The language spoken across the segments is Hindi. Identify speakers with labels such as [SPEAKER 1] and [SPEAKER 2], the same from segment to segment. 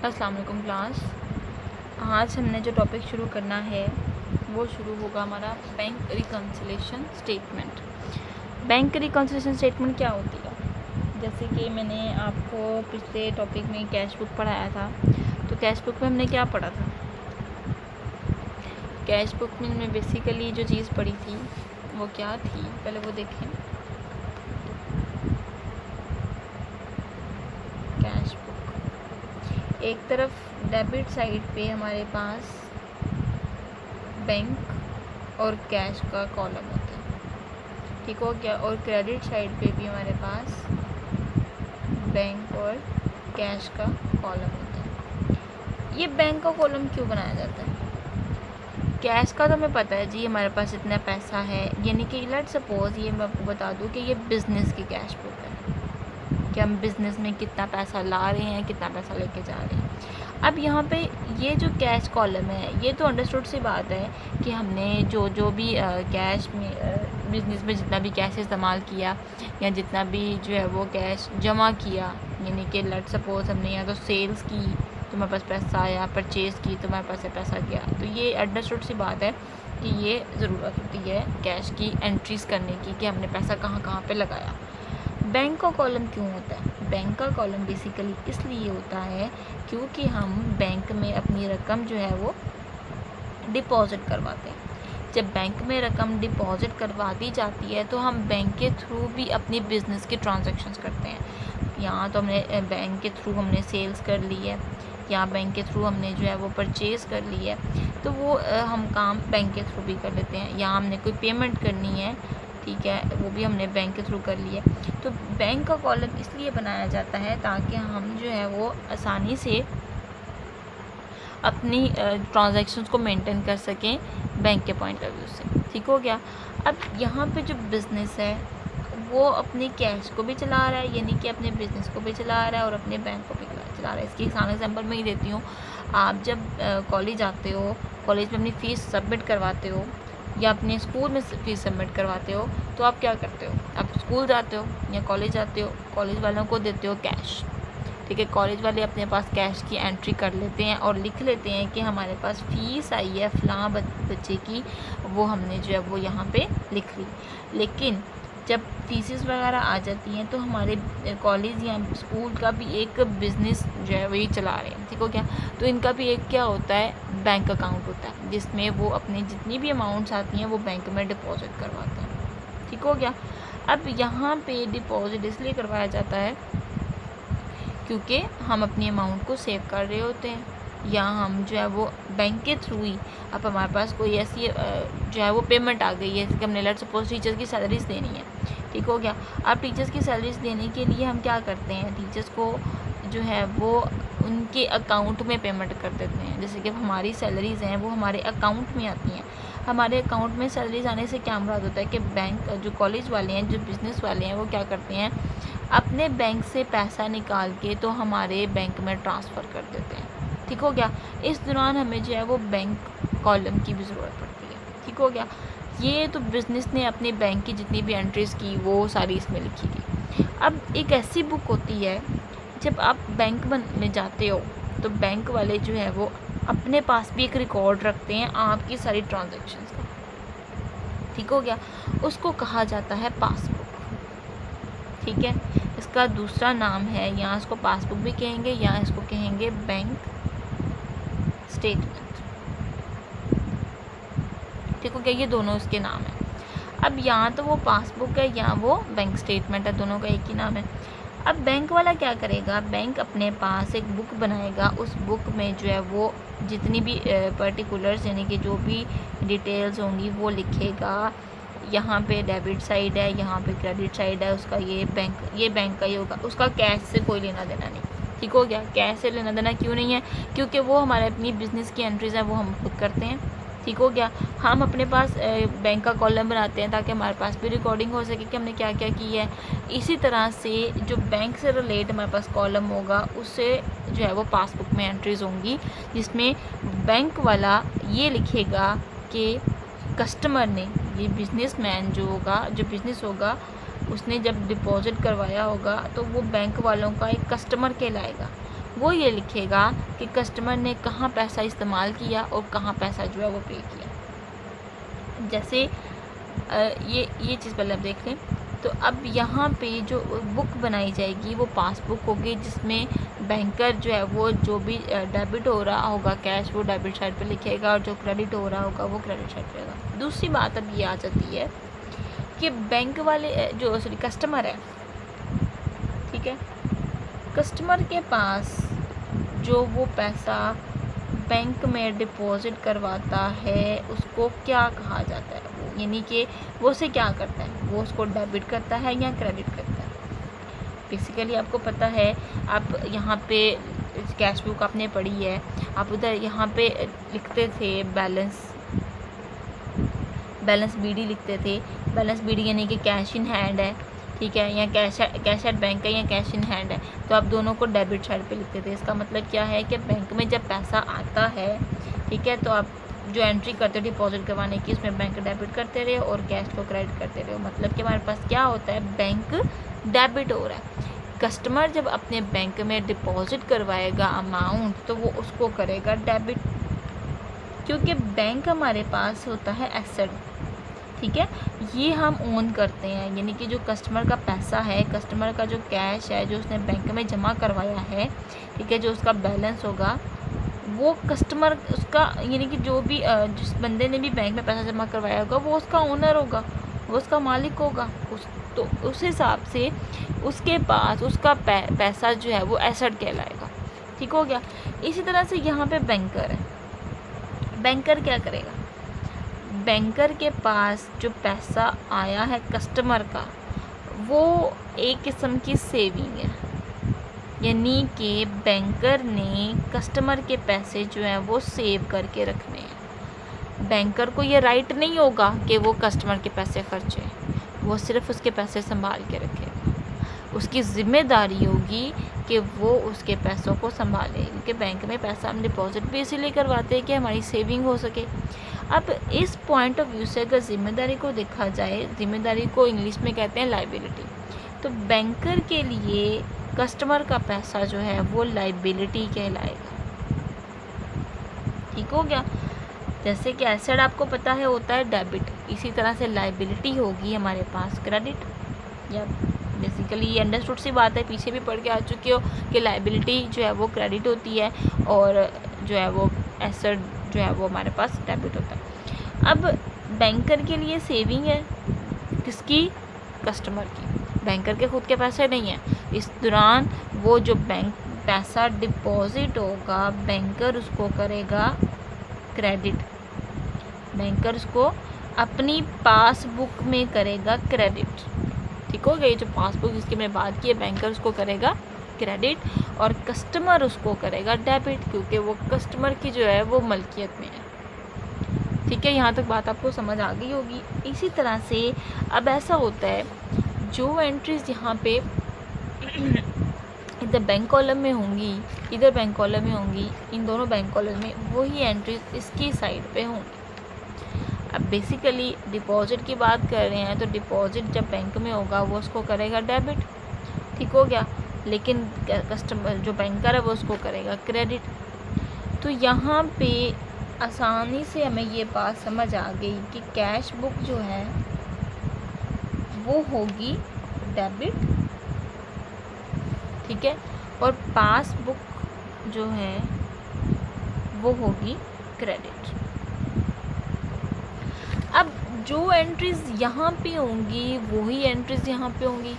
[SPEAKER 1] अस्सलाम वालेकुम क्लास। आज हमने जो टॉपिक शुरू करना है वो शुरू होगा हमारा bank reconciliation statement. Bank reconciliation statement क्या होती है? जैसे कि मैंने आपको पिछले टॉपिक में कैश बुक पढ़ाया था, तो कैश बुक में हमने क्या पढ़ा था? कैश बुक में हमने बेसिकली जो चीज़ पढ़ी थी वो क्या थी, पहले वो देखें। कैश बुक एक तरफ डेबिट साइड पे हमारे पास बैंक और कैश का कॉलम होता है, ठीक हो गया। और क्रेडिट साइड पे भी हमारे पास बैंक और कैश का कॉलम होता है। ये बैंक का कॉलम क्यों बनाया जाता है? कैश का तो हमें पता है जी, हमारे पास इतना पैसा है, यानी कि लेट्स सपोज ये मैं आपको बता दूं कि ये बिज़नेस की कैश बुक है कि हम बिज़नेस में कितना पैसा ला रहे हैं, कितना पैसा लेके जा रहे हैं। अब यहाँ पे ये जो कैश कॉलम है, ये तो अंडरस्टूड सी बात है कि हमने जो भी कैश में बिज़नेस में जितना भी कैश इस्तेमाल किया या जितना भी जो है वो कैश जमा किया, यानी कि लेट्स सपोज हमने या तो सेल्स की तो हमारे पास पैसा आया, परचेज़ की तो हमारे पास से पैसा गया, तो ये अंडरस्टूड सी बात है कि ये ज़रूरत होती है कैश की एंट्रीज़ करने की कि हमने पैसा कहाँ कहाँ पे लगाया। बैंक का कॉलम क्यों होता है? बैंक का कॉलम बेसिकली इसलिए होता है क्योंकि हम बैंक में अपनी रकम जो है वो डिपॉज़िट करवाते हैं। जब बैंक में रकम डिपॉज़िट करवा दी जाती है तो हम बैंक के थ्रू भी अपनी बिज़नेस के ट्रांजैक्शंस करते हैं। यहाँ तो हमने बैंक के थ्रू हमने सेल्स कर ली है, या बैंक के थ्रू हमने जो है वो परचेज़ कर ली है, तो वो हम काम बैंक के थ्रू भी कर लेते हैं। या हमने कोई पेमेंट करनी है, ठीक है, वो भी हमने बैंक के थ्रू कर लिया। तो बैंक का कॉलम इसलिए बनाया जाता है ताकि हम जो है वो आसानी से अपनी ट्रांजैक्शंस को मेंटेन कर सकें बैंक के पॉइंट ऑफ व्यू से, ठीक हो गया। अब यहाँ पे जो बिज़नेस है वो अपने कैश को भी चला रहा है, यानी कि अपने बिज़नेस को भी चला रहा है और अपने बैंक को भी चला रहा है। इसकी आसान एग्जांपल मैं ही देती हूँ। आप जब कॉलेज आते हो, कॉलेज में अपनी फ़ीस सबमिट करवाते हो या अपने स्कूल में फ़ीस सबमिट करवाते हो, तो आप क्या करते हो? आप स्कूल जाते हो या कॉलेज जाते हो, कॉलेज वालों को देते हो कैश, ठीक है। कॉलेज वाले अपने पास कैश की एंट्री कर लेते हैं और लिख लेते हैं कि हमारे पास फ़ीस आई है फ़लाँ बच्चे की, वो हमने जो है वो यहाँ पे लिख ली। लेकिन जब फीसेस वगैरह आ जाती हैं तो हमारे कॉलेज या स्कूल का भी एक बिज़नेस जो है वही चला रहे हैं, ठीक हो गया। तो इनका भी एक क्या होता है, बैंक अकाउंट होता है जिसमें वो अपनी जितनी भी अमाउंट्स आती हैं वो बैंक में डिपॉज़िट करवाते हैं, ठीक हो गया। अब यहाँ पे डिपॉज़िट इसलिए करवाया जाता है क्योंकि हम अपनी अमाउंट को सेव कर रहे होते हैं, या हम जो है वो बैंक के थ्रू ही, अब हमारे पास कोई ऐसी जो है वो पेमेंट आ गई है, जैसे कि हमने लेट्स सपोज टीचर्स की सैलरीज़ देनी है, ठीक हो गया। अब टीचर्स की सैलरीज़ देने के लिए हम क्या करते हैं, टीचर्स को जो है वो उनके अकाउंट में पेमेंट कर देते हैं। जैसे कि हमारी सैलरीज़ हैं वो हमारे अकाउंट में आती हैं। हमारे अकाउंट में सैलरीज़ आने से क्या मुराद होता है कि बैंक जो कॉलेज वाले हैं, जो बिज़नेस वाले हैं, वो क्या करते हैं, अपने बैंक से पैसा निकाल के तो हमारे बैंक में ट्रांसफ़र कर देते हैं, ठीक हो गया। इस दौरान हमें जो है वो बैंक कॉलम की भी ज़रूरत पड़ती है, ठीक हो गया। ये तो बिज़नेस ने अपने बैंक की जितनी भी एंट्रीज़ की वो सारी इसमें लिखी थी। अब एक ऐसी बुक होती है, जब आप बैंक में जाते हो तो बैंक वाले जो है वो अपने पास भी एक रिकॉर्ड रखते हैं आपकी सारी ट्रांजैक्शंस का, ठीक हो गया। उसको कहा जाता है पासबुक, ठीक है। इसका दूसरा नाम है, यहाँ इसको पासबुक भी कहेंगे या इसको कहेंगे बैंक स्टेटमेंट, ठीक हो गया। ये दोनों इसके नाम हैं। अब यहाँ तो वो पासबुक है या वो बैंक स्टेटमेंट है, दोनों का एक ही नाम है। अब बैंक वाला क्या करेगा, बैंक अपने पास एक बुक बनाएगा, उस बुक में जो है वो जितनी भी पर्टिकुलर्स यानी कि जो भी डिटेल्स होंगी वो लिखेगा। यहाँ पे डेबिट साइड है, यहाँ पे क्रेडिट साइड है, उसका ये बैंक का ही होगा, उसका कैश से कोई लेना देना नहीं, ठीक हो गया। कैश से लेना देना क्यों नहीं है? क्योंकि वो हमारे अपनी बिज़नेस की एंट्रीज़ हैं वो हम खुद करते हैं, ठीक हो गया। हम अपने पास बैंक का कॉलम बनाते हैं ताकि हमारे पास भी रिकॉर्डिंग हो सके कि हमने क्या क्या की है। इसी तरह से जो बैंक से रिलेट हमारे पास कॉलम होगा उससे जो है वो पासबुक में एंट्रीज़ होंगी, जिसमें बैंक वाला ये लिखेगा कि कस्टमर ने, ये बिजनेसमैन जो होगा, जो बिज़नेस होगा, उसने जब डिपॉज़िट करवाया होगा तो वो बैंक वालों का एक कस्टमर कहलाएगा। वो ये लिखेगा कि कस्टमर ने कहाँ पैसा इस्तेमाल किया और कहाँ पैसा जो है वो पे किया। जैसे ये चीज़ पहले आप देख लें। तो अब यहाँ पे जो बुक बनाई जाएगी वो पासबुक होगी, जिसमें बैंकर जो है वो जो भी डेबिट हो रहा होगा कैश वो डेबिट साइड पे लिखेगा और जो क्रेडिट हो रहा होगा वो क्रेडिट साइड पे रहेगा। दूसरी बात अब ये आ जाती है कि बैंक वाले जो सॉरी कस्टमर है, ठीक है, कस्टमर के पास जो वो पैसा बैंक में डिपॉजिट करवाता है उसको क्या कहा जाता है? वो यानी कि वो उसे क्या करता है, वो उसको डेबिट करता है या क्रेडिट करता है? बेसिकली आपको पता है, आप यहाँ पे कैश बुक आपने पढ़ी है, आप उधर यहाँ पे लिखते थे बैलेंस बीडी लिखते थे। बैलेंस बीडी यानी कि कैश इन हैंड है, ठीक है, या कैश एट बैंक है या कैश इन हैंड है, तो आप दोनों को डेबिट साइड पे लिखते थे। इसका मतलब क्या है कि बैंक में जब पैसा आता है, ठीक है, तो आप जो एंट्री करते हो डिपॉजिट करवाने की उसमें बैंक डेबिट करते रहे और कैश को क्रेडिट करते रहे। मतलब कि हमारे पास क्या होता है, बैंक डेबिट हो रहा है। कस्टमर जब अपने बैंक में डिपॉजिट करवाएगा अमाउंट तो वो उसको करेगा डेबिट, क्योंकि बैंक हमारे पास होता है एसेट, ठीक है, ये हम ओन करते हैं। यानी कि जो कस्टमर का पैसा है, कस्टमर का जो कैश है जो उसने बैंक में जमा करवाया है, ठीक है, जो उसका बैलेंस होगा वो कस्टमर उसका, यानी कि जो भी जिस बंदे ने भी बैंक में पैसा जमा करवाया होगा वो उसका ओनर होगा, वो उसका मालिक होगा। तो उस हिसाब से उसके पास उसका पैसा जो है वो एसेट कहलाएगा। ठीक हो गया। इसी तरह से यहाँ पे बैंकर है। बैंकर क्या करेगा, बैंकर के पास जो पैसा आया है कस्टमर का वो एक किस्म की सेविंग है, यानी कि बैंकर ने कस्टमर के पैसे जो हैं वो सेव करके रखने हैं। बैंकर को ये राइट नहीं होगा कि वो कस्टमर के पैसे खर्चे, वो सिर्फ उसके पैसे संभाल के रखेगा। उसकी ज़िम्मेदारी होगी कि वो उसके पैसों को संभाले, क्योंकि बैंक में पैसा हम डिपॉजिट भी इसीलिए करवाते हैं कि हमारी सेविंग हो सके। अब इस पॉइंट ऑफ व्यू से अगर ज़िम्मेदारी को देखा जाए, ज़िम्मेदारी को इंग्लिश में कहते हैं लायबिलिटी, तो बैंकर के लिए कस्टमर का पैसा जो है वो लायबिलिटी कहलाएगा। ठीक हो गया। जैसे कि एसेट आपको पता है होता है डेबिट, इसी तरह से लायबिलिटी होगी हमारे पास क्रेडिट। या बेसिकली ये अंडरस्टूड सी बात है, पीछे भी पढ़ के आ चुके हो कि लायबिलिटी जो है वो क्रेडिट होती है और जो है वो एसेट जो है वो हमारे पास डेबिट होता है। अब बैंकर के लिए सेविंग है किसकी, कस्टमर की। बैंकर के खुद के पैसे नहीं हैं, इस दौरान वो जो बैंक पैसा डिपॉजिट होगा बैंकर उसको करेगा क्रेडिट, बैंकर उसको अपनी पासबुक में करेगा क्रेडिट। ठीक हो गया। ये जो पासबुक जिसकी मैंने बात की है बैंकर उसको करेगा क्रेडिट और कस्टमर उसको करेगा डेबिट, क्योंकि वो कस्टमर की जो है वो मलकियत में है। ठीक है, यहाँ तक बात आपको समझ आ गई होगी। इसी तरह से अब ऐसा होता है जो एंट्रीज यहाँ पे इधर बैंक कॉलम में होंगी, इधर बैंक कॉलम में होंगी, इन दोनों बैंक कॉलम में वही एंट्रीज इसकी साइड पे होंगी। अब बेसिकली डिपॉजिट की बात कर रहे हैं तो डिपॉजिट जब बैंक में होगा वो उसको करेगा डेबिट। ठीक हो गया। लेकिन कस्टमर जो बैंकर है वो उसको करेगा क्रेडिट। तो यहाँ पे आसानी से हमें ये बात समझ आ गई कि कैश बुक जो है वो होगी डेबिट, ठीक है, और पासबुक जो है वो होगी क्रेडिट। अब जो एंट्रीज यहाँ पे होंगी वही एंट्रीज यहाँ पे होंगी।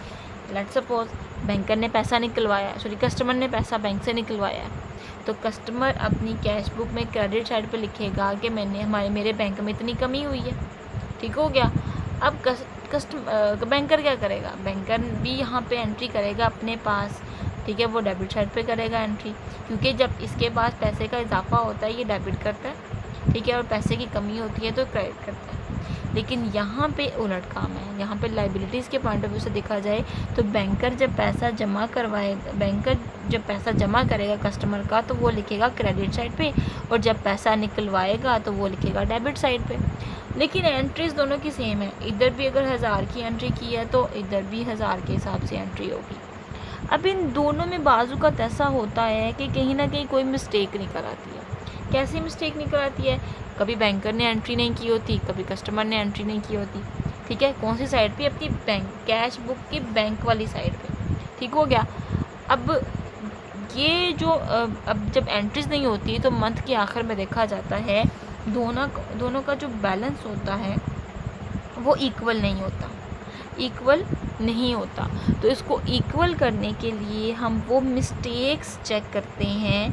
[SPEAKER 1] लेट्स सपोज बैंकर ने पैसा निकलवाया, सॉरी कस्टमर ने पैसा बैंक से निकलवाया, तो कस्टमर अपनी कैश बुक में क्रेडिट साइड पे लिखेगा कि मेरे बैंक में इतनी कमी हुई है। ठीक हो गया। अब बैंकर क्या करेगा, बैंकर भी यहाँ पे एंट्री करेगा अपने पास, ठीक है, वो डेबिट साइड पे करेगा एंट्री, क्योंकि जब इसके पास पैसे का इजाफा होता है ये डेबिट करता है, ठीक है, और पैसे की कमी होती है तो क्रेडिट करता है। लेकिन यहाँ पे उलट काम है, यहाँ पे लाइबिलिटीज़ के पॉइंट ऑफ व्यू से देखा जाए तो बैंकर जब पैसा जमा करेगा कस्टमर का तो वो लिखेगा क्रेडिट साइड पे, और जब पैसा निकलवाएगा तो वो लिखेगा डेबिट साइड पे। लेकिन एंट्रीज दोनों की सेम है, इधर भी अगर 1000 की एंट्री की है तो इधर भी 1000 के हिसाब से एंट्री होगी। अब इन दोनों में बाजू का ऐसा होता है कि कहीं ना कहीं कोई मिस्टेक निकल आती है। कैसी मिस्टेक निकल आती है? कभी बैंकर ने एंट्री नहीं की होती, कभी कस्टमर ने एंट्री नहीं की होती। ठीक है, कौन सी साइड पे? अपनी बैंक कैश बुक की बैंक वाली साइड पे। ठीक हो गया। अब ये जो अब जब एंट्रीज नहीं होती तो मंथ के आखिर में देखा जाता है दोनों का जो बैलेंस होता है वो इक्वल नहीं होता। तो इसको इक्वल करने के लिए हम वो मिस्टेक्स चेक करते हैं।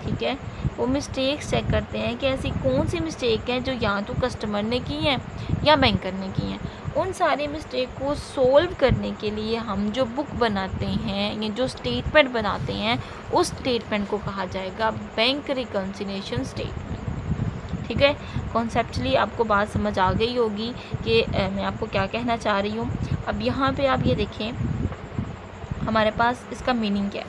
[SPEAKER 1] ठीक है, वो मिस्टेक्स चेक करते हैं कि ऐसी कौन सी मिस्टेक है जो या तो कस्टमर ने की है या बैंकर ने की है। उन सारे मिस्टेक को सोल्व करने के लिए हम जो बुक बनाते हैं या जो स्टेटमेंट बनाते हैं, उस स्टेटमेंट को कहा जाएगा बैंक रिकन्सिलिएशन स्टेटमेंट। ठीक है, कॉन्सेप्चुअली आपको बात समझ आ गई होगी कि मैं आपको क्या कहना चाह रही हूँ। अब यहाँ पे आप ये देखें, हमारे पास इसका मीनिंग क्या है।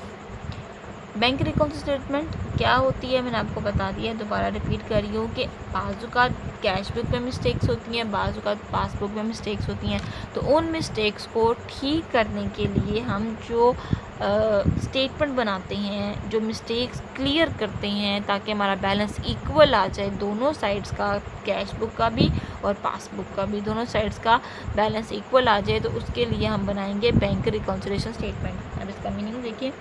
[SPEAKER 1] बैंक रिकन्सिलिएशन स्टेटमेंट क्या होती है मैंने आपको बता दिया है, दोबारा रिपीट कर रही हूँ कि बाजू का कैश बुक में मिस्टेक्स होती हैं, बाजू का पासबुक में मिस्टेक्स होती हैं। तो उन मिस्टेक्स को ठीक करने के लिए हम जो स्टेटमेंट बनाते हैं, जो मिस्टेक्स क्लियर करते हैं ताकि हमारा बैलेंस इक्वल आ जाए, दोनों साइड्स का, कैश बुक का भी और पासबुक का भी, दोनों साइड्स का बैलेंस इक्वल आ जाए, तो उसके लिए हम बनाएंगे बैंक रिकन्सिलिएशन स्टेटमेंट। अब इसका मीनिंग देखिए,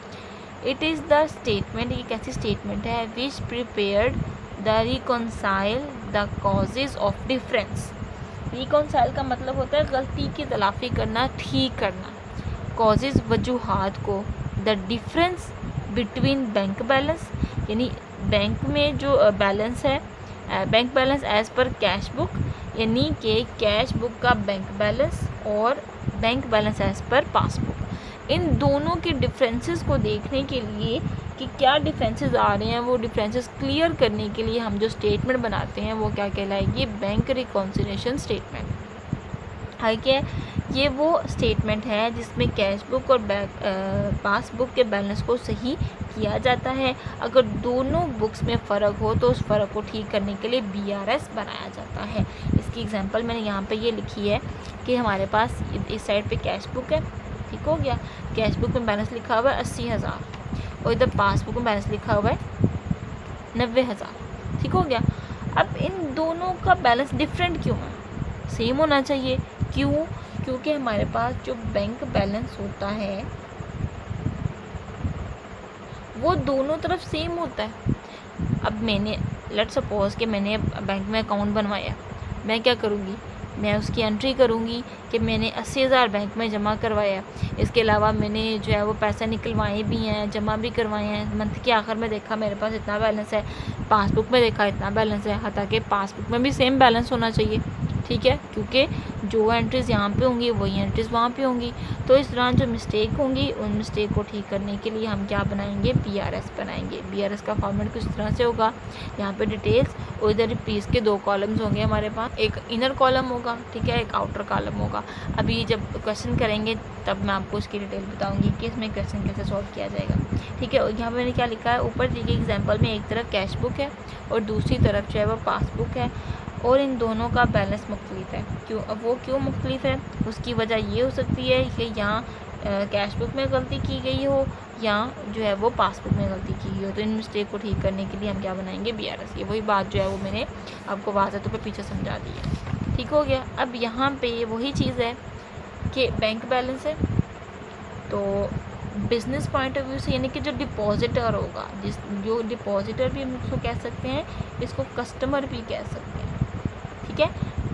[SPEAKER 1] इट इज़ द स्टेटमेंट, ये कैसी स्टेटमेंट है, which prepared the reconcile the causes of difference. Reconcile का मतलब होता है गलती की तलाफ़ी करना, ठीक करना। कॉजेज वजूहात को, the difference between bank balance, यानी बैंक में जो बैलेंस है, bank balance as per cash book, यानी कि कैश बुक का बैंक बैलेंस और bank balance as per passbook. इन दोनों के डिफरेंसेस को देखने के लिए कि क्या डिफरेंसेस आ रहे हैं, वो डिफरेंसेस क्लियर करने के लिए हम जो स्टेटमेंट बनाते हैं वो क्या कहलाएगी, बैंक रिकन्सिलिएशन स्टेटमेंट। हालांकि ये वो स्टेटमेंट है जिसमें कैश बुक और पासबुक के बैलेंस को सही किया जाता है। अगर दोनों बुक्स में फ़र्क हो तो उस फ़र्क को ठीक करने के लिए BRS बनाया जाता है। इसकी एग्जांपल मैंने यहाँ पे ये लिखी है कि हमारे पास इस साइड पे कैश बुक है, ठीक हो गया, कैश बुक में बैलेंस लिखा हुआ है 80,000 और इधर पासबुक में बैलेंस लिखा हुआ है 90,000। ठीक हो गया। अब इन दोनों का बैलेंस डिफरेंट क्यों है? सेम होना चाहिए। क्यों? क्योंकि हमारे पास जो बैंक बैलेंस होता है वो दोनों तरफ सेम होता है। अब मैंने लेट सपोज कि मैंने बैंक में अकाउंट बनवाया, मैं क्या करूँगी, मैं उसकी एंट्री करूँगी कि मैंने 80,000 बैंक में जमा करवाया। इसके अलावा मैंने जो है वो पैसे निकलवाए भी हैं, जमा भी करवाए हैं। मंथ के आखिर में देखा मेरे पास इतना बैलेंस है, पासबुक में देखा इतना बैलेंस है, हालांकि पासबुक में भी सेम बैलेंस होना चाहिए। ठीक है, क्योंकि जो एंट्रीज़ यहाँ पे होंगी वही एंट्रीज़ वहाँ पे होंगी। तो इस दौरान जो मिस्टेक होंगी उन मिस्टेक को ठीक करने के लिए हम क्या बनाएंगे, BRS बनाएंगे। BRS का फॉर्मेट कुछ तरह से होगा, यहाँ पे डिटेल्स और इधर रुपीज़ के 2 कॉलम्स होंगे हमारे पास, एक इनर कॉलम होगा, ठीक है, एक आउटर कॉलम होगा। अभी जब क्वेश्चन करेंगे तब मैं आपको उसकी डिटेल बताऊँगी कि इसमें क्वेश्चन कैसे सॉल्व किया जाएगा। ठीक है, और यहाँ पर मैंने क्या लिखा है, ऊपर देखिए एग्जाम्पल में एक तरफ कैश बुक है और दूसरी तरफ जो है वो पासबुक है और इन दोनों का बैलेंस मुख्तलिफ है। क्यों? अब वो क्यों मुख्तलिफ है, उसकी वजह ये हो सकती है कि यहाँ कैश बुक में गलती की गई हो या जो है वो पासबुक में गलती की गई हो। तो इन मिस्टेक को ठीक करने के लिए हम क्या बनाएंगे, BRS। ये वही बात जो है वो मैंने आपको वाज़ेह तौर पे पीछे समझा दी है। ठीक हो गया। अब यहाँ पे वही चीज़ है कि बैंक बैलेंस है, तो बिज़नेस पॉइंट ऑफ व्यू से, यानी कि जो डिपॉजिटर होगा, जो डिपॉजिटर भी हम उसको कह सकते हैं, इसको कस्टमर भी कह सकते हैं। ठीक है,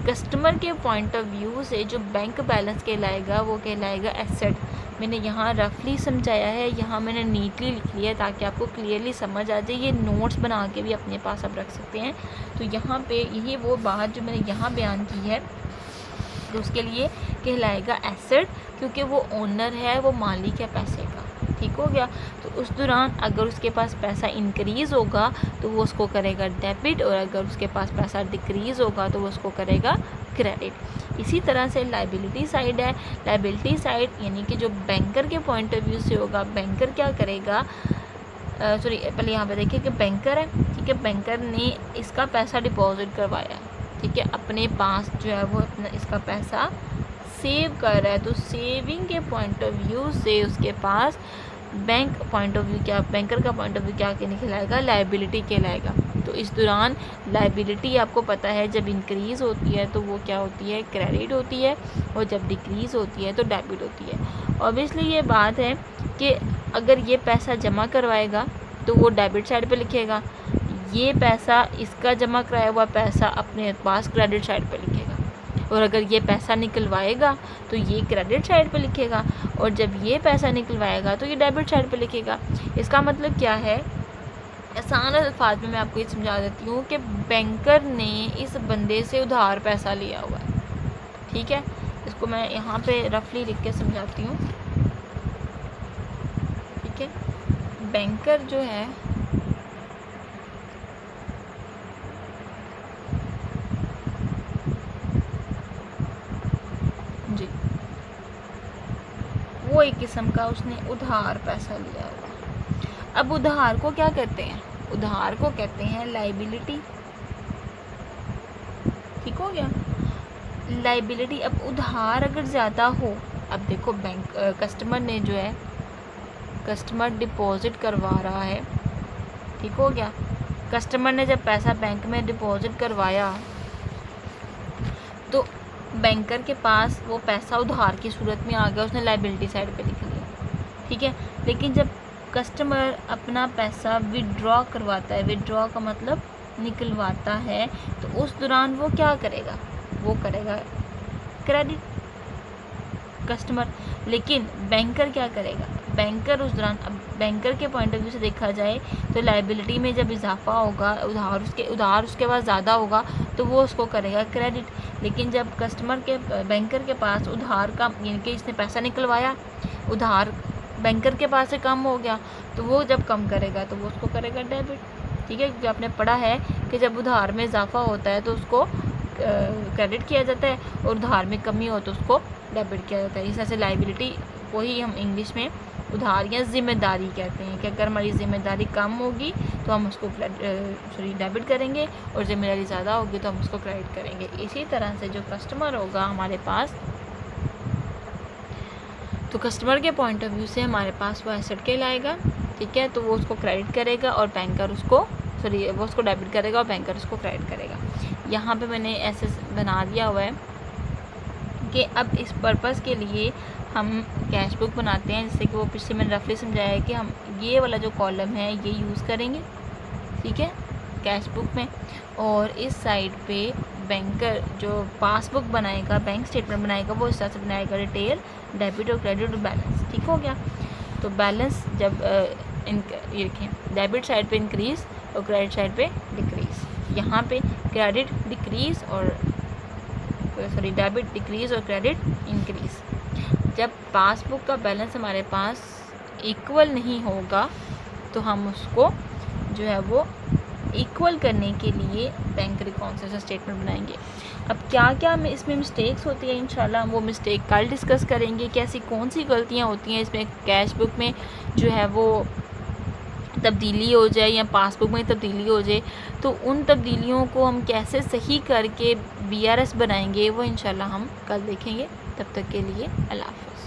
[SPEAKER 1] कस्टमर के पॉइंट ऑफ व्यू से जो बैंक बैलेंस कहलाएगा वो कहलाएगा एसेट। मैंने यहाँ रफली समझाया है, यहाँ मैंने नीटली लिख लिया है ताकि आपको क्लियरली समझ आ जाए। ये नोट्स बना के भी अपने पास आप रख सकते हैं। तो यहाँ पे यही वो बात जो मैंने यहाँ बयान की है, तो उसके लिए कहलाएगा एसेट, क्योंकि वो ओनर है, वो मालिक है पैसे का। ठीक हो गया। तो उस दौरान अगर उसके पास पैसा इंक्रीज़ होगा तो वो उसको करेगा डेबिट, और अगर उसके पास पैसा डिक्रीज़ होगा तो वो उसको करेगा क्रेडिट। इसी तरह से लाइबिलिटी साइड है। लाइबिलिटी साइड यानी कि जो बैंकर के पॉइंट ऑफ व्यू से होगा, बैंकर क्या करेगा, सॉरी पहले यहाँ पे देखिए कि बैंकर है, ठीक है, बैंकर ने इसका पैसा डिपॉजिट करवाया, ठीक है, अपने पास जो है वो अपना इसका पैसा सेव कर रहा है, तो सेविंग के पॉइंट ऑफ व्यू से उसके पास बैंक पॉइंट ऑफ व्यू क्या, बैंकर का पॉइंट ऑफ व्यू क्या कहलाएगा, लायबिलिटी कहलाएगा। तो इस दौरान लायबिलिटी आपको पता है जब इंक्रीज़ होती है तो वो क्या होती है, क्रेडिट होती है, और जब डिक्रीज़ होती है तो डेबिट होती है। ऑब्वियसली ये बात है कि अगर ये पैसा जमा करवाएगा तो वो डेबिट साइड पे लिखेगा, ये पैसा इसका जमा कराया हुआ पैसा अपने पास क्रेडिट साइड पे लिखेगा, और अगर ये पैसा निकलवाएगा तो ये क्रेडिट साइड पे लिखेगा, और जब ये पैसा निकलवाएगा तो ये डेबिट साइड पे लिखेगा। इसका मतलब क्या है, आसान अल्फाज में मैं आपको ये समझा देती हूँ कि बैंकर ने इस बंदे से उधार पैसा लिया हुआ है, ठीक है। इसको मैं यहाँ पे रफली लिख के समझाती हूँ, ठीक है। बैंकर जो है जी, वो एक किस्म का उसने उधार पैसा लिया हुआ। अब उधार को क्या कहते हैं, उधार को कहते हैं लायबिलिटी, ठीक हो गया, लायबिलिटी। अब उधार अगर ज़्यादा हो, अब देखो बैंक कस्टमर ने जो है, कस्टमर डिपॉजिट करवा रहा है, ठीक हो गया। कस्टमर ने जब पैसा बैंक में डिपॉजिट करवाया तो बैंकर के पास वो पैसा उधार की सूरत में आ गया, उसने लायबिलिटी साइड पे लिख लिया, ठीक है। लेकिन जब कस्टमर अपना पैसा विड्रॉ करवाता है, विड्रॉ का मतलब निकलवाता है, तो उस दौरान वो क्या करेगा, वो करेगा क्रेडिट कस्टमर। लेकिन बैंकर क्या करेगा, बैंकर उस दौरान, अब बैंकर के पॉइंट ऑफ व्यू से देखा जाए तो लायबिलिटी में जब इजाफा होगा, उधार उसके पास ज़्यादा होगा तो वो उसको करेगा क्रेडिट। लेकिन जब कस्टमर के बैंकर के पास उधार का, यानी कि इसने पैसा निकलवाया, उधार बैंकर के पास से कम हो गया, तो वो जब कम करेगा तो वो उसको करेगा डेबिट, ठीक है। क्योंकि आपने पढ़ा है कि जब उधार में इजाफा होता है तो उसको क्रेडिट किया जाता है, और उधार में कमी हो तो उसको डेबिट किया जाता है। इस तरह से लायबिलिटी को ही हम इंग्लिश में उधार या ज़िम्मेदारी कहते हैं, कि अगर हमारी ज़िम्मेदारी कम होगी तो हम उसको डेबिट करेंगे, और ज़िम्मेदारी ज़्यादा होगी तो हम उसको क्रेडिट करेंगे। इसी तरह से जो कस्टमर होगा हमारे पास, तो कस्टमर के पॉइंट ऑफ व्यू से हमारे पास वो एसेट कहलाएगा, ठीक है। तो वो उसको क्रेडिट करेगा और बैंकर उसको वो उसको डेबिट करेगा और बैंकर उसको क्रेडिट करेगा। यहाँ पे मैंने ऐसे बना दिया हुआ है कि अब इस पर्पस के लिए हम कैश बुक बनाते हैं, जैसे कि वो पिछले मैंने रफली समझाया है कि हम ये वाला जो कॉलम है ये यूज़ करेंगे, ठीक है, कैश बुक में। और इस साइड पे बैंकर जो पासबुक बनाएगा, बैंक स्टेटमेंट बनाएगा, वो इस तरह से बनाएगा, डिटेल, डेबिट और क्रेडिट और बैलेंस, ठीक हो गया। तो बैलेंस जब ये लिखें, डेबिट साइड पे इंक्रीज़ और क्रेडिट साइड पे डिक्रीज़। यहाँ पे क्रेडिट डिक्रीज़ और डेबिट डिक्रीज़ और क्रेडिट इंक्रीज़। जब पासबुक का बैलेंस हमारे पास इक्वल नहीं होगा तो हम उसको जो है वो इक्वल करने के लिए बैंक रिकॉन्सिलिएशन स्टेटमेंट बनाएंगे। अब क्या क्या इसमें मिस्टेक्स होती हैं, इंशाल्लाह वो मिस्टेक कल डिस्कस करेंगे, कैसी कौन सी गलतियां होती हैं इसमें, कैश बुक में जो है वो तब्दीली हो जाए या पासबुक में तब्दीली हो जाए, तो उन तब्दीलियों को हम कैसे सही करके BRS बनाएंगे, वो इंशाल्लाह हम कल देखेंगे। तब तक के लिए अल्लाह हाफ़िज़।